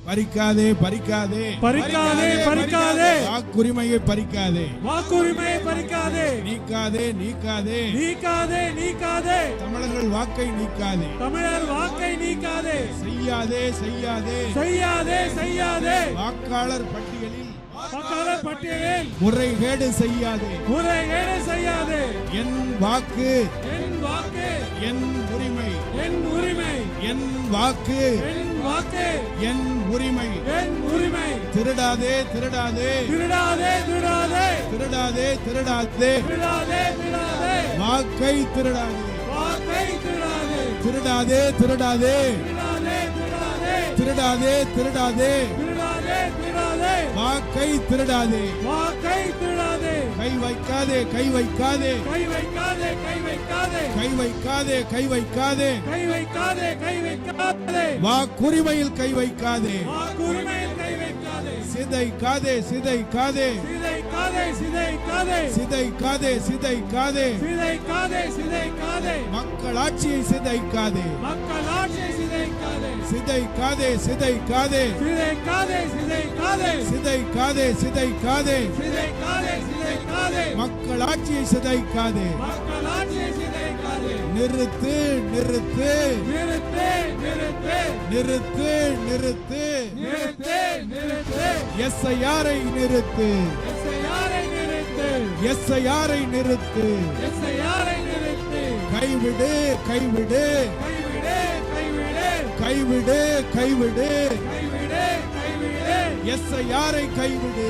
பறிக்காதே பறிக்காதே பறிக்காதே பறிக்காதே வாக்குரிமையை பறிக்காதே வாக்குரிமையை பறிக்காதே நீக்காதே நீக்காதே நீக்காதே நீக்காதே தமிழர்கள் வாக்கை நீக்காதே தமிழர் வாக்கை நீக்காதே செய்யாதே செய்யாதே செய்யாதே செய்யாதே வாக்காளர் பட்டியலில் வாக்காளர் பட்டியலில் முறைகேடு செய்யாதே முறைகேடு செய்யாதே என் வாக்கு என் வாக்கு என் உரிமை என் உரிமை என் வாக்கு என் வாக்கு என் உரிமை என் உரிமை திருடாதே திருடாதே திருடாதே திருடாதே திருடாதே திருடாதே திருடாதே திருடாதே வாக்கை திருடாதே வாக்கை திருடாதே திருடாதே திருடாதே திருடாதே திருடாதே திருடாதே திருடாதே திருடாதே திருடாதே வாக்கை திருடாதே வாக்கை திருடாதே கை வைக்காதே கை வைக்காதே கை வைக்காதே கை வைக்காதே கை வைக்காதே கை வைக்காதே கை வைக்காதே கை வைக்காதே வாக்குரிமையில் கை வைக்காதே வாக்குரிமையில் கை வைக்காதே சிதைக்காதே சிதைக்காதே சிதைக்காதே சிதைக்காதே சிதைக்காதே சிதைக்காதே சிதைக்காதே சிதைக்காதே மக்கள் ஆட்சியை சிதைக்காதே மக்கள் ஆட்சியை சிதைக்காதே சிதைக்காதே சிதைக்காதே சிதைக்காதே சிதைக்காதே சிதைக்காதே சிதைக்காதே சிதைக்காதே சிதைக்காதே மக்கள் ஆட்சியை சிதைக்காதே மக்கள் ஆட்சியை சிதைக்காதே நிறுத்து நிறுத்து நிறுத்து நிறுத்து நிறுத்து நிறுத்து நிறுத்து நிறுத்து எஸ்ஐஆரை நிறுத்து எஸ்ஐஆரை நிறுத்து எஸ்ஐஆரை நிறுத்து எஸ்ஐஆரை நிறுத்து கைவிடு கைவிடு கைவிடு கைவிடு கைவிடு கைவிடு கைவிடு கைவிடு எஸ்ஐஆரை கைவிடு